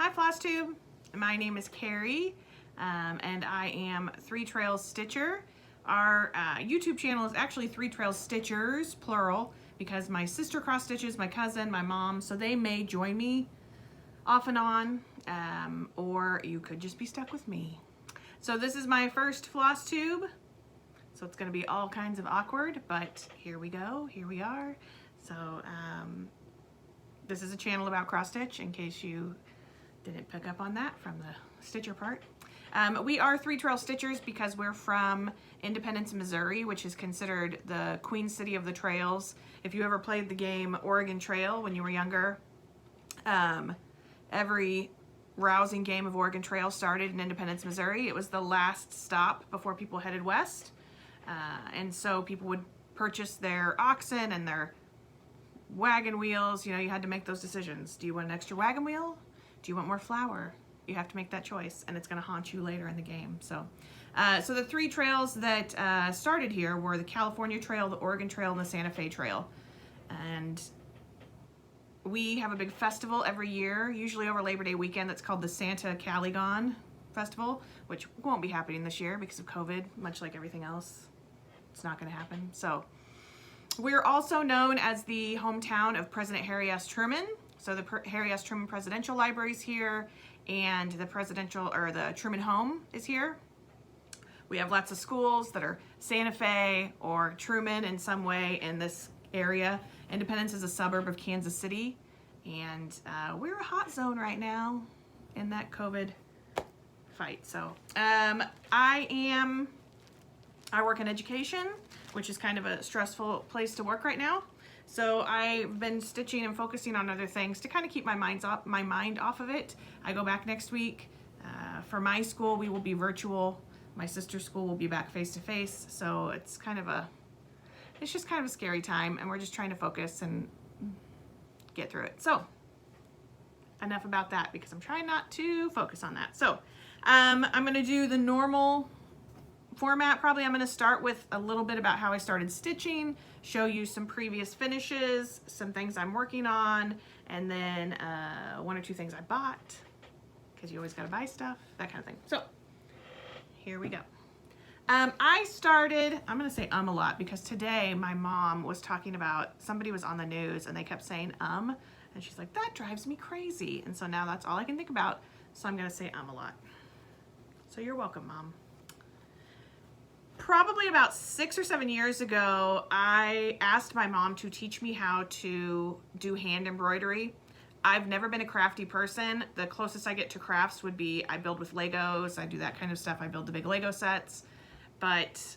Hi Flosstube, my name is Carrie and I am Three Trails Stitcher. Our YouTube channel is actually Three Trails Stitchers, plural, because my sister cross stitches, my cousin, my mom, so they may join me off and on, or you could just be stuck with me. So this is my first Flosstube, so it's going to be all kinds of awkward, but here we go, here we are. So this is a channel about cross stitch, in case you didn't pick up on that from the stitcher part. We are Three Trails Stitchers because we're from Independence, Missouri, which is considered the Queen City of the Trails. If you ever played the game Oregon Trail when you were younger, every rousing game of Oregon Trail started in Independence, Missouri. It was the last stop before people headed west. And so people would purchase their oxen and their wagon wheels. You know, you had to make those decisions. Do you want an extra wagon wheel? Do you want more flour? You have to make that choice, and it's going to haunt you later in the game. So the three trails that started here were the California Trail, the Oregon Trail, and the Santa Fe Trail. And we have a big festival every year, usually over Labor Day weekend, that's called the Santa Caligon Festival, which won't be happening this year because of COVID, much like everything else. It's not going to happen. So we're also known as the hometown of President Harry S. Truman. So the Harry S. Truman Presidential Library is here, and the the Truman Home is here. We have lots of schools that are Santa Fe or Truman in some way in this area. Independence is a suburb of Kansas City, and we're a hot zone right now in that COVID fight. So I work in education, which is kind of a stressful place to work right now. So I've been stitching and focusing on other things to kind of keep my mind off of it. I go back next week. For my school, we will be virtual. My sister's school will be back face-to-face. So it's just kind of a scary time, and we're just trying to focus and get through it. So enough about that, because I'm trying not to focus on that. So I'm gonna do the normal format. Probably I'm going to start with a little bit about how I started stitching, show you some previous finishes, some things I'm working on, and then one or two things I bought, because you always got to buy stuff, that kind of thing. So here we go. I'm going to say a lot, because today my mom was talking about, somebody was on the news and they kept saying and she's like, that drives me crazy. And so now that's all I can think about. So I'm going to say a lot. So you're welcome, Mom. Probably about 6 or 7 years ago, I asked my mom to teach me how to do hand embroidery. I've never been a crafty person. The closest I get to crafts would be I build with Legos. I do that kind of stuff. I build the big Lego sets. But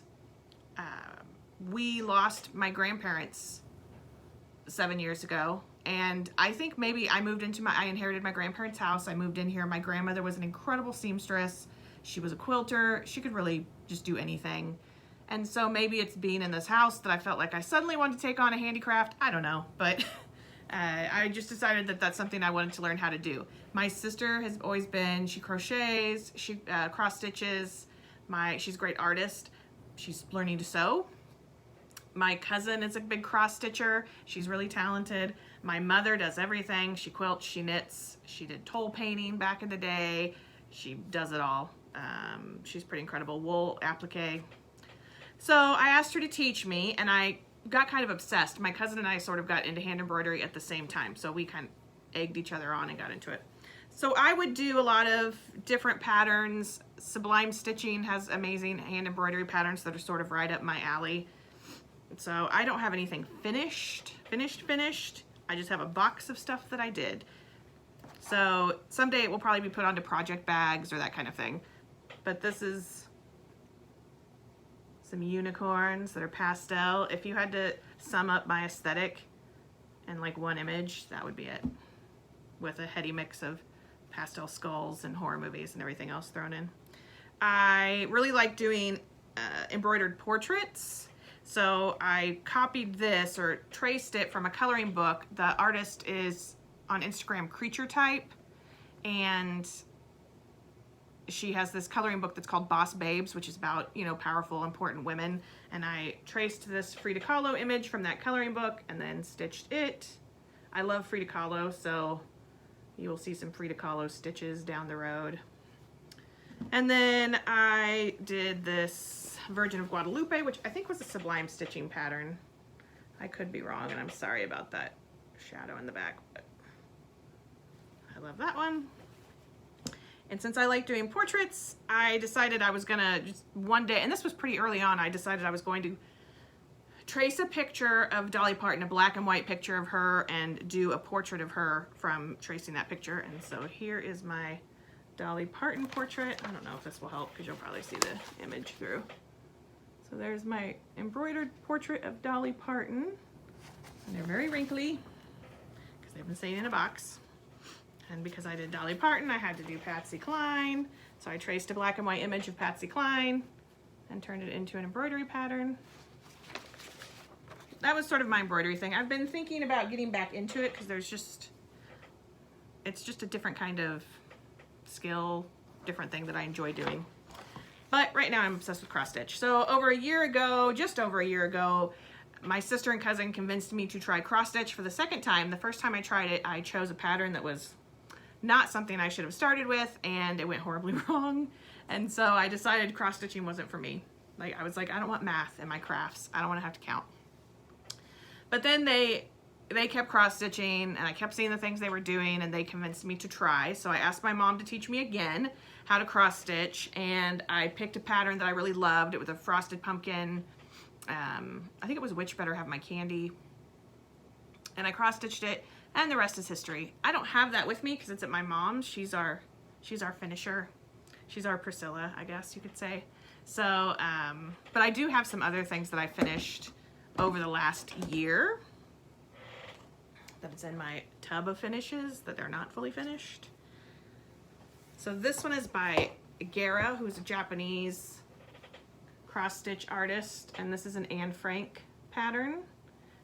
we lost my grandparents 7 years ago. And I think maybe I inherited my grandparents' house. I moved in here. My grandmother was an incredible seamstress. She was a quilter. She could really just do anything. And so maybe it's being in this house that I felt like I suddenly wanted to take on a handicraft. I don't know, but I just decided that that's something I wanted to learn how to do. My sister has always been, she crochets, she cross stitches. She's a great artist. She's learning to sew. My cousin is a big cross stitcher. She's really talented. My mother does everything. She quilts, she knits, she did toll painting back in the day. She does it all. She's pretty incredible. Wool applique. So I asked her to teach me, and I got kind of obsessed. My cousin and I sort of got into hand embroidery at the same time, so we kind of egged each other on and got into it. So I would do a lot of different patterns. Sublime Stitching has amazing hand embroidery patterns that are sort of right up my alley. So I don't have anything finished. I just have a box of stuff that I did. So someday it will probably be put onto project bags or that kind of thing. But this is some unicorns that are pastel. If you had to sum up my aesthetic in like one image, that would be it. With a heady mix of pastel skulls and horror movies and everything else thrown in. I really like doing embroidered portraits. So I copied this or traced it from a coloring book. The artist is on Instagram Creature Type, and she has this coloring book that's called Boss Babes, which is about, you know, powerful, important women. And I traced this Frida Kahlo image from that coloring book and then stitched it. I love Frida Kahlo, so You will see some Frida Kahlo stitches down the road. And then I did this Virgin of Guadalupe, which I think was a sublime stitching pattern. I could be wrong, and I'm sorry about that shadow in the back, but I love that one. And since I like doing portraits, I decided I was gonna just one day, and this was pretty early on, I decided I was going to trace a picture of Dolly Parton, a black and white picture of her, and do a portrait of her from tracing that picture. And so here is my Dolly Parton portrait. I don't know if this will help because you'll probably see the image through. So there's my embroidered portrait of Dolly Parton. And they're very wrinkly because they've been sitting in a box. And because I did Dolly Parton, I had to do Patsy Cline. So I traced a black and white image of Patsy Cline and turned it into an embroidery pattern. That was sort of my embroidery thing. I've been thinking about getting back into it because it's just a different kind of skill, different thing that I enjoy doing. But right now I'm obsessed with cross stitch. So over a year ago, just over a year ago, my sister and cousin convinced me to try cross stitch for the second time. The first time I tried it, I chose a pattern that was not something I should have started with, and it went horribly wrong. And so I decided cross stitching wasn't for me. Like, I was like, I don't want math in my crafts. I don't want to have to count. But then they kept cross stitching, and I kept seeing the things they were doing, and they convinced me to try. So I asked my mom to teach me again how to cross stitch, and I picked a pattern that I really loved. It was a frosted pumpkin. I think it was Which Better Have My Candy. And I cross stitched it, and the rest is history. I don't have that with me because it's at my mom's. She's our finisher. She's our Priscilla, I guess you could say. So, but I do have some other things that I finished over the last year that's in my tub of finishes that they're not fully finished. So this one is by Gara, who's a Japanese cross-stitch artist, and this is an Anne Frank pattern,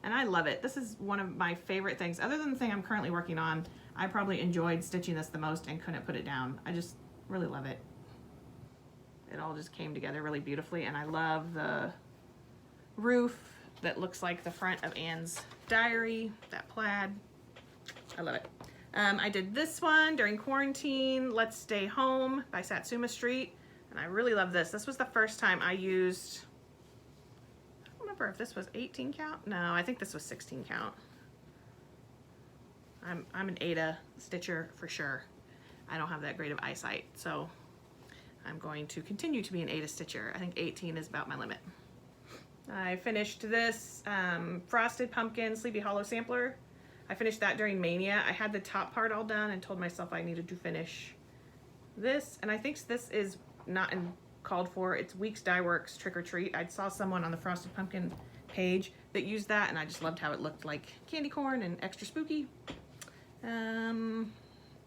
and I love it. This is one of my favorite things. Other than the thing I'm currently working on, I probably enjoyed stitching this the most and couldn't put it down. I just really love it. It all just came together really beautifully, and I love the roof that looks like the front of Anne's diary, that plaid. I love it. I did this one during quarantine, Let's Stay Home by Satsuma Street, and I really love this. This was the first time I used, I don't remember if this was 18 count. No, I think this was 16 count. I'm an Ada stitcher for sure. I don't have that great of eyesight, so I'm going to continue to be an Ada stitcher. I think 18 is about my limit. I finished this Frosted Pumpkin Sleepy Hollow sampler. I finished that during Mania. I had the top part all done and told myself I needed to finish this. And I think this is not called for. It's Weeks Dye Works Trick or Treat. I saw someone on the Frosted Pumpkin page that used that, and I just loved how it looked like candy corn and extra spooky. And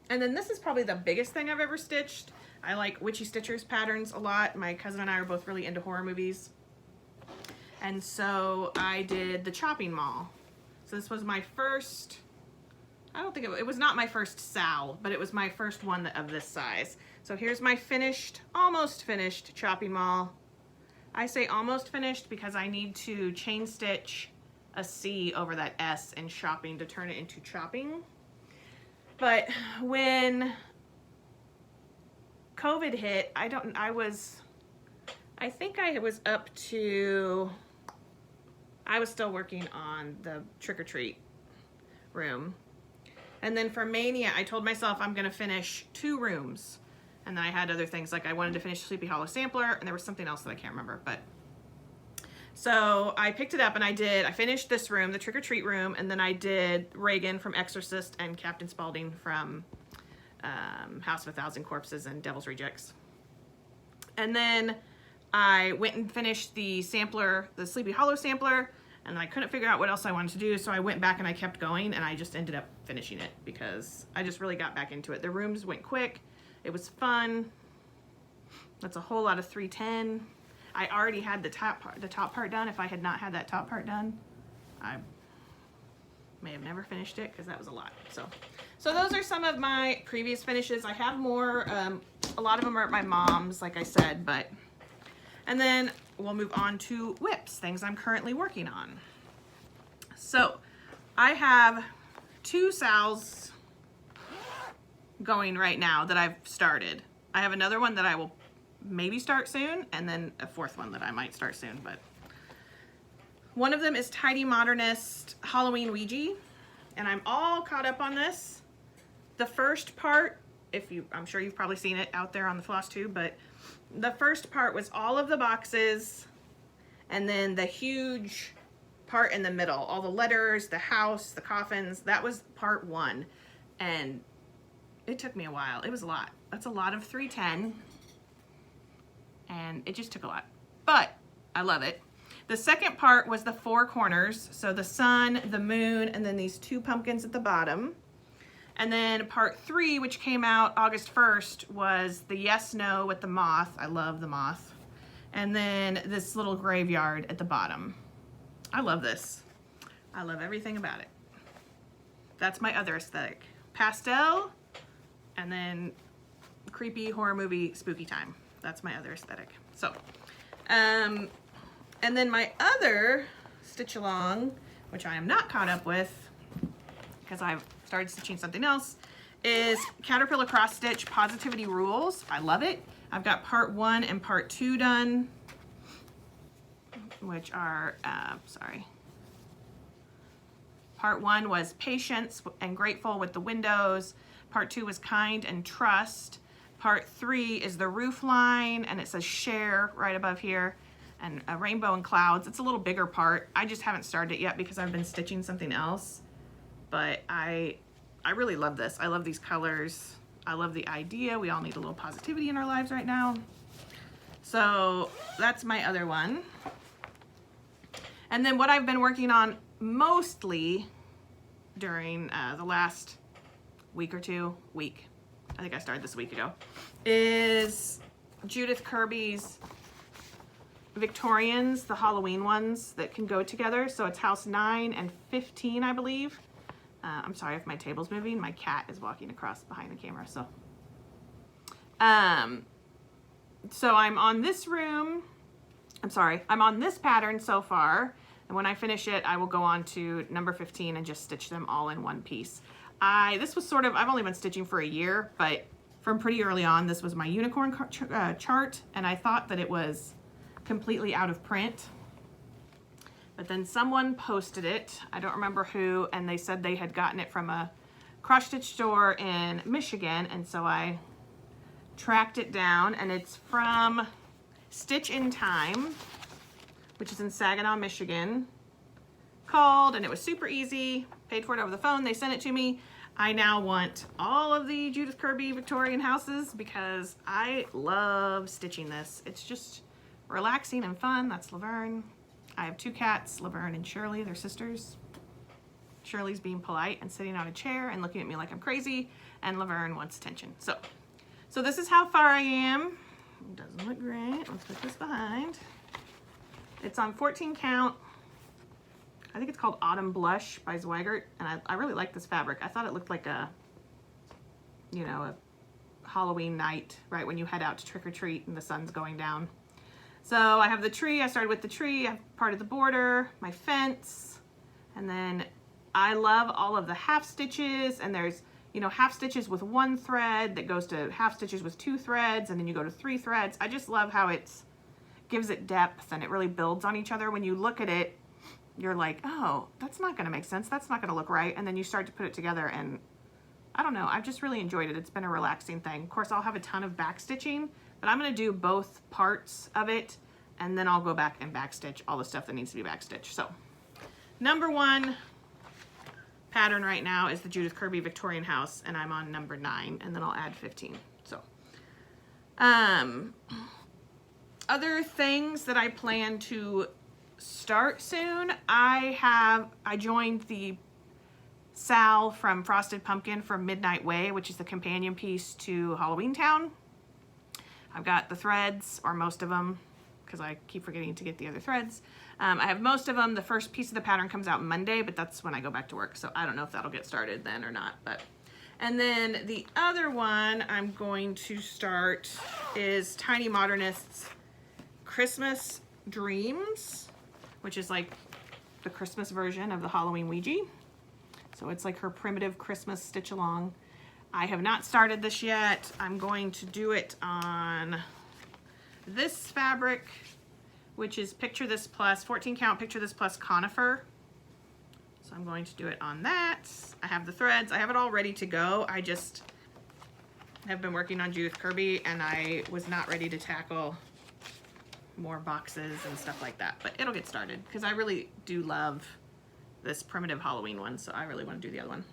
then this is probably the biggest thing I've ever stitched. I like Witchy Stitchers patterns a lot. My cousin and I are both really into horror movies. And so I did the Chopping Mall. So this was my first, I don't think it was not my first Sal, but it was my first one of this size. So here's my finished, almost finished Chopping Mall. I say almost finished because I need to chain stitch a C over that S in shopping to turn it into chopping. But when COVID hit, I think I was up to, I was still working on the Trick or Treat room. And then for Mania, I told myself I'm gonna finish 2 rooms. And then I had other things, like I wanted to finish Sleepy Hollow Sampler, and there was something else that I can't remember, but. So I picked it up and I finished this room, the Trick or Treat room, and then I did Reagan from Exorcist and Captain Spaulding from House of a Thousand Corpses and Devil's Rejects. And then I went and finished the sampler, the Sleepy Hollow sampler, and I couldn't figure out what else I wanted to do, so I went back and I kept going, and I just ended up finishing it because I just really got back into it. The rooms went quick. It was fun. That's a whole lot of 310. I already had the top part done. If I had not had that top part done, I may have never finished it because that was a lot. So those are some of my previous finishes. I have more. A lot of them are at my mom's, like I said, but. And then we'll move on to whips, things I'm currently working on. So I have 2 Sals going right now that I've started. I have another one that I will maybe start soon, and then a fourth one that I might start soon, but one of them is Tidy Modernist Halloween Ouija, and I'm all caught up on this. The first part, I'm sure you've probably seen it out there on the Flosstube, but the first part was all of the boxes, and then the huge part in the middle, all the letters, the house, the coffins. That was part 1, and it took me a while. It was a lot. That's a lot of 310, and it just took a lot, but I love it. The second part was the 4 corners, so the sun, the moon, and then these 2 pumpkins at the bottom. And then part 3, which came out August 1st, was the yes, no with the moth. I love the moth. And then this little graveyard at the bottom. I love this. I love everything about it. That's my other aesthetic. Pastel, and then creepy horror movie spooky time. That's my other aesthetic. So, and then my other stitch along, which I am not caught up with because I've started stitching something else, is Caterpillar Cross Stitch Positivity Rules. I love it. I've got part 1 and part 2 done, which are, part 1 was patience and grateful with the windows. Part 2 was kind and trust. Part 3 is the roof line, and it says share right above here, and a rainbow and clouds. It's a little bigger part. I just haven't started it yet because I've been stitching something else, but I really love this. I love these colors. I love the idea. We all need a little positivity in our lives right now. So that's my other one. And then what I've been working on mostly during the last week or two, I think I started this a week ago, is Judith Kirby's Victorians, the Halloween ones that can go together. So it's house 9 and 15, I believe. I'm sorry if my table's moving. My cat is walking across behind the camera. So I'm on this room. I'm on this pattern so far. And when I finish it, I will go on to number 15 and just stitch them all in one piece. This was sort of, I've only been stitching for a year, but from pretty early on, this was my unicorn chart, and I thought that it was completely out of print. But then someone posted it, I don't remember who, and they said they had gotten it from a cross stitch store in Michigan, and so I tracked it down, and it's from Stitch in Time, which is in Saginaw, Michigan, and it was super easy, paid for it over the phone, they sent it to me. I now want all of the Judith Kirby Victorian houses because I love stitching this. It's just relaxing and fun. That's Laverne. I have 2 cats, Laverne and Shirley, they're sisters. Shirley's being polite and sitting on a chair and looking at me like I'm crazy, and Laverne wants attention. So this is how far I am. It doesn't look great. Let's put this behind. It's on 14 count. I think it's called Autumn Blush by Zweigert, and I really like this fabric. I thought it looked like a Halloween night, right when you head out to trick or treat and the sun's going down. So I have the tree. I started with the tree. I have part of the border, my fence, and then I love all of the half stitches, and there's half stitches with 1 thread that goes to half stitches with 2 threads, and then you go to 3 threads. I just love how it gives it depth, and it really builds on each other. When you look at it, you're like, oh, that's not going to make sense. That's not going to look right. And then you start to put it together, and I don't know. I've just really enjoyed it. It's been a relaxing thing. Of course, I'll have a ton of back stitching, but I'm going to do both parts of it, and then I'll go back and back stitch all the stuff that needs to be back stitched. So number 1 pattern right now is the Judith Kirby Victorian house, and I'm on number 9, and then I'll add 15. So other things that I plan to start soon, I joined the Sal from Frosted Pumpkin from Midnight Way, which is the companion piece to Halloween Town. I've got the threads, or most of them, because I keep forgetting to get the other threads. I have most of them. The first piece of the pattern comes out Monday, but that's when I go back to work, so I don't know if that'll get started then or not. And then the other one I'm going to start is Tiny Modernist's Christmas Dreams, which is like the Christmas version of the Halloween Ouija. So it's like her primitive Christmas stitch along. I have not started this yet. I'm going to do it on this fabric, which is Picture This Plus, 14 count Picture This Plus conifer. So I'm going to do it on that. I have the threads, I have it all ready to go. I just have been working on Judith Kirby and I was not ready to tackle more boxes and stuff like that, but it'll get started because I really do love this primitive Halloween one, so I really want to do the other one.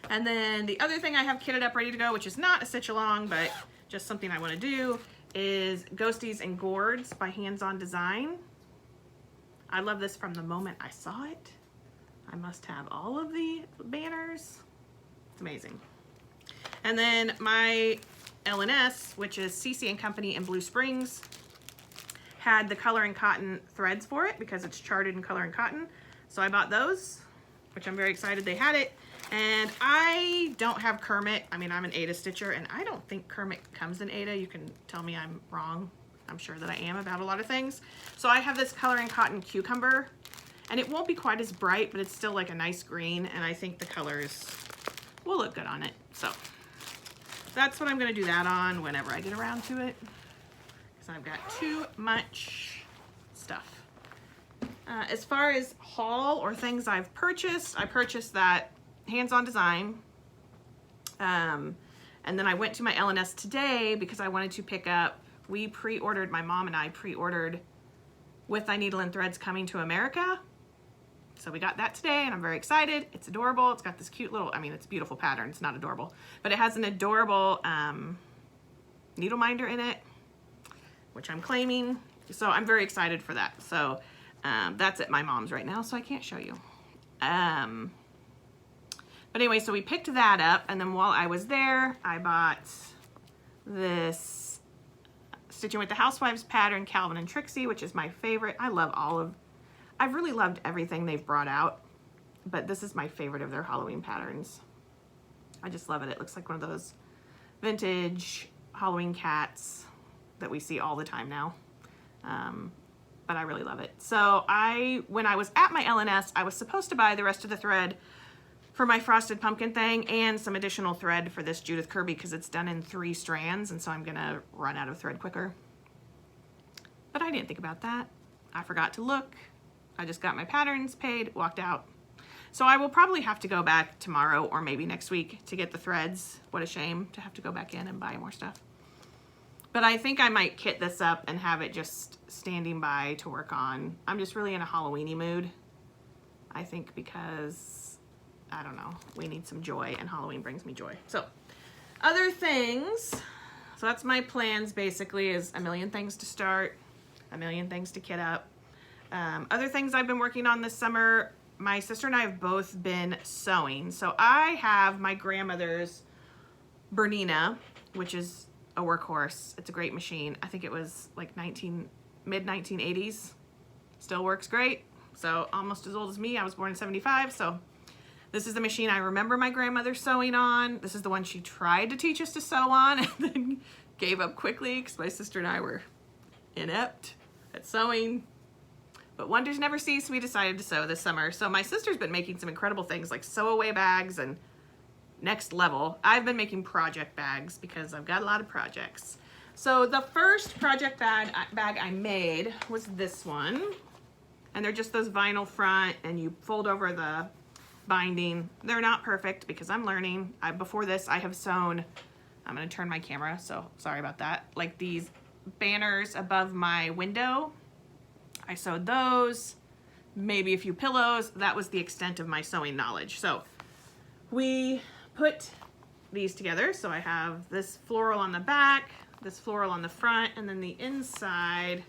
And then the other thing I have kitted up ready to go, which is not a stitch along, but just something I want to do, is Ghosties and Gourds by Hands On Design. I love this from the moment I saw it. I must have all of the banners. It's amazing. And then my L&S, which is CC & Company in Blue Springs, had the Color and Cotton threads for it because it's charted in Color and Cotton. So I bought those, which I'm very excited they had it. And I don't have Kermit. I mean, I'm an Aida stitcher and I don't think Kermit comes in Aida. You can tell me I'm wrong. I'm sure that I am about a lot of things. So I have this Color and Cotton Cucumber and it won't be quite as bright, but it's still like a nice green. And I think the colors will look good on it. So that's what I'm gonna do that on whenever I get around to it. I've got too much stuff. As far as haul or things I've purchased, I purchased that Hands On Design. And then I went to my L&S today because I wanted to pick up, we pre-ordered, my mom and I pre-ordered With Thy Needle and Threads Coming to America. So we got that today and I'm very excited. It's adorable. It's got this cute little, I mean, it's a beautiful pattern. It's not adorable, but it has an adorable needle minder in it, which I'm claiming. So I'm very excited for that. So that's at my mom's right now, so I can't show you. But anyway, so we picked that up, and then while I was there, I bought this Stitching with the Housewives pattern, Calvin and Trixie, which is my favorite. I love I've really loved everything they've brought out, but this is my favorite of their Halloween patterns. I just love it. It looks like one of those vintage Halloween cats that we see all the time now, but I really love it. So when I was at my L&S, I was supposed to buy the rest of the thread for my frosted pumpkin thing and some additional thread for this Judith Kirby because it's done in 3 strands, and so I'm gonna run out of thread quicker. But I didn't think about that. I forgot to look. I just got my patterns, paid, walked out. So I will probably have to go back tomorrow or maybe next week to get the threads. What a shame to have to go back in and buy more stuff. But I think I might kit this up and have it just standing by to work on. I'm just really in a Halloween-y mood, I think, because, I don't know, we need some joy and Halloween brings me joy. So other things, so that's my plans basically, is a million things to start, a million things to kit up. Other things I've been working on this summer, my sister and I have both been sewing. So I have my grandmother's Bernina, which is a workhorse. It's a great machine. I think it was like mid 1980s. Still works great. So almost as old as me. I was born in 75. So this is the machine I remember my grandmother sewing on. This is the one she tried to teach us to sew on and then gave up quickly because my sister and I were inept at sewing. But wonders never cease. We decided to sew this summer. So my sister's been making some incredible things like sew-away bags and next level. I've been making project bags because I've got a lot of projects. So the first project bag I made was this one. And they're just those vinyl front and you fold over the binding. They're not perfect because I'm learning. Before this I have sewn, I'm gonna turn my camera, so sorry about that, like these banners above my window. I sewed those, maybe a few pillows. That was the extent of my sewing knowledge. So we put these together. So I have this floral on the back, this floral on the front, and then the inside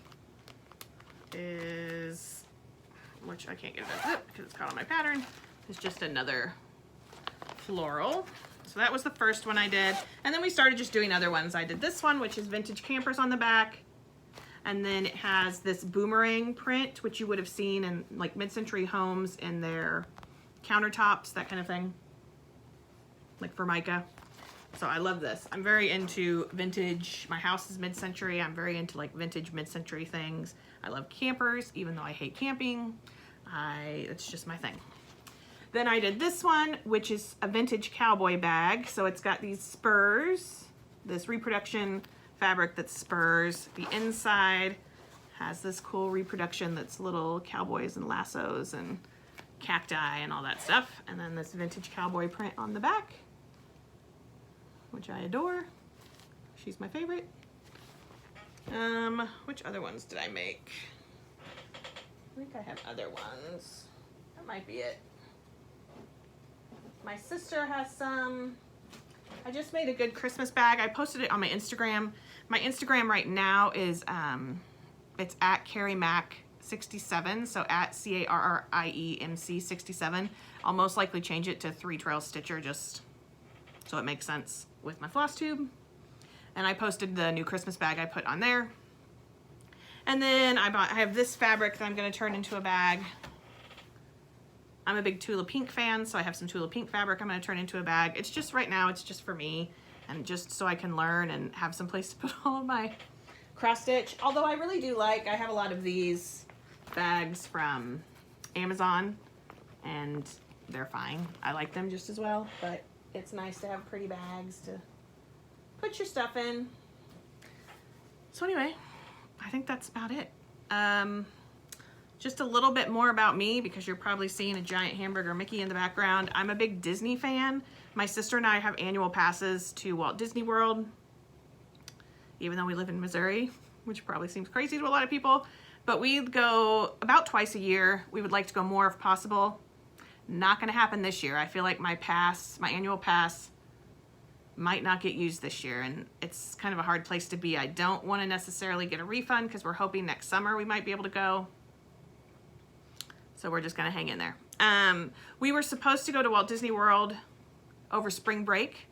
is, which I can't get it unzipped because it's caught on my pattern, is just another floral. So that was the first one I did. And then we started just doing other ones. I did this one, which is vintage campers on the back. And then it has this boomerang print, which you would have seen in like mid-century homes in their countertops, that kind of thing, like Formica. So I love this. I'm very into vintage. My house is mid-century. I'm very into like vintage mid-century things. I love campers, even though I hate camping. It's just my thing. Then I did this one, which is a vintage cowboy bag. So it's got these spurs, this reproduction fabric that's spurs. The inside has this cool reproduction that's little cowboys and lassos and cacti and all that stuff. And then this vintage cowboy print on the back, which I adore. She's my favorite. Which other ones did I make? I think I have other ones. That might be it. My sister has some. I just made a good Christmas bag. I posted it on my Instagram. My Instagram right now is, it's at Carrie Mac 67, so at CARRIEMC 67. I'll most likely change it to 3 Trails Stitcher just so it makes sense with my Flosstube. And I posted the new Christmas bag I put on there. And then I have this fabric that I'm going to turn into a bag. I'm a big Tula Pink fan, so I have some Tula Pink fabric I'm going to turn into a bag. It's just right now, it's just for me and just so I can learn and have some place to put all of my cross stitch. Although I really do like, I have a lot of these bags from Amazon and they're fine. I like them just as well, but it's nice to have pretty bags to put your stuff in. So anyway, I think that's about it. Just a little bit more about me, because you're probably seeing a giant hamburger Mickey in the background. I'm a big Disney fan. My sister and I have annual passes to Walt Disney World, even though we live in Missouri, which probably seems crazy to a lot of people. But we go about twice a year. We would like to go more if possible. Not gonna happen this year. I feel like my annual pass might not get used this year, and it's kind of a hard place to be. I don't want to necessarily get a refund because we're hoping next summer we might be able to go. So we're just gonna hang in there. We were supposed to go to Walt Disney World over spring break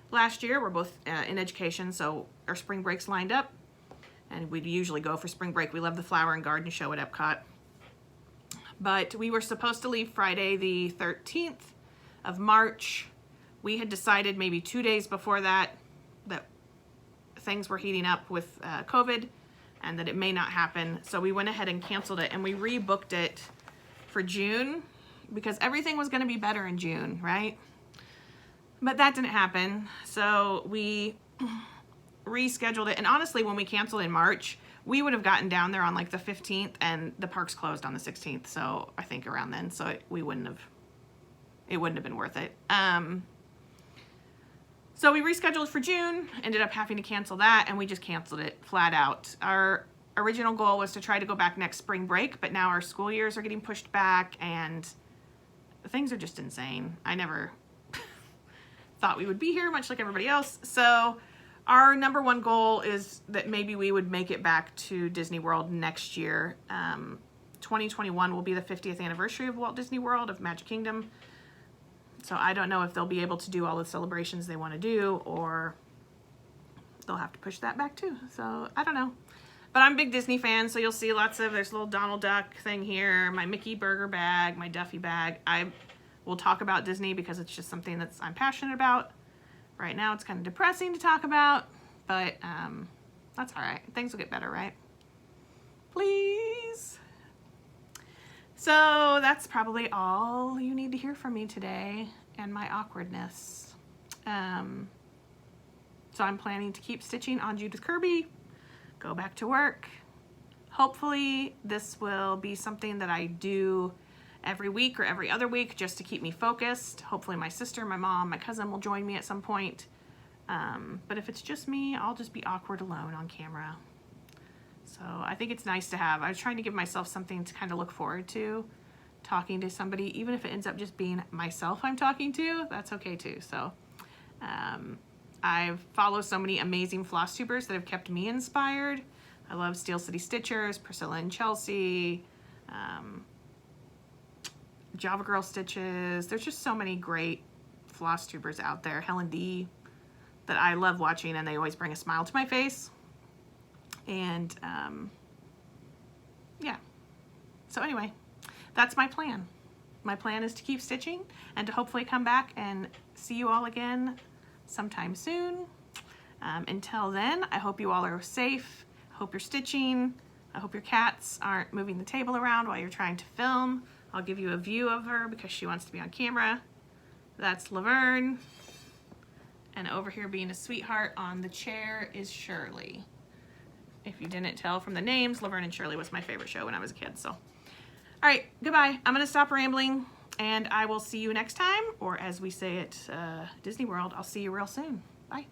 last year. We're both in education, so our spring break's lined up, and we'd usually go for spring break. We love the Flower and Garden Show at Epcot. But we were supposed to leave Friday the 13th of March. We had decided maybe 2 days before that things were heating up with COVID and that it may not happen. So we went ahead and canceled it, and we rebooked it for June because everything was going to be better in June, right? But that didn't happen. So we rescheduled it. And honestly, when we canceled in March, we would have gotten down there on like the 15th, and the parks closed on the 16th. So I think around then, so it wouldn't have been worth it. So we rescheduled for June, ended up having to cancel that, and we just canceled it flat out. Our original goal was to try to go back next spring break, but now our school years are getting pushed back and things are just insane. I never thought we would be here, much like everybody else. So our number one goal is that maybe we would make it back to Disney World next year. 2021 will be the 50th anniversary of Walt Disney World, of Magic Kingdom. So I don't know if they'll be able to do all the celebrations they want to do, or they'll have to push that back too. So I don't know. But I'm a big Disney fan, so you'll see there's a little Donald Duck thing here, my Mickey burger bag, my Duffy bag. I will talk about Disney because it's just something I'm passionate about. Right now it's kind of depressing to talk about, but that's all right. Things will get better, right? Please. So that's probably all you need to hear from me today and my awkwardness. So I'm planning to keep stitching on Judith Kirby, go back to work. Hopefully this will be something that I do every week or every other week just to keep me focused. Hopefully my sister, my mom, my cousin will join me at some point. But if it's just me, I'll just be awkward alone on camera. So I think it's nice to have. I was trying to give myself something to kind of look forward to, talking to somebody, even if it ends up just being myself I'm talking to, that's okay too. So I follow so many amazing Flosstubers that have kept me inspired. I love Steel City Stitchers, Priscilla and Chelsea, Java Girl Stitches. There's just so many great Flosstubers out there. Helen D, that I love watching, and they always bring a smile to my face. And yeah, so anyway, that's my plan. My plan is to keep stitching and to hopefully come back and see you all again sometime soon. Until then, I hope you all are safe. I hope you're stitching. I hope your cats aren't moving the table around while you're trying to film. I'll give you a view of her because she wants to be on camera. That's Laverne. And over here being a sweetheart on the chair is Shirley. If you didn't tell from the names, Laverne and Shirley was my favorite show when I was a kid. So, all right, goodbye. I'm gonna stop rambling and I will see you next time, or as we say at Disney World, I'll see you real soon. Bye.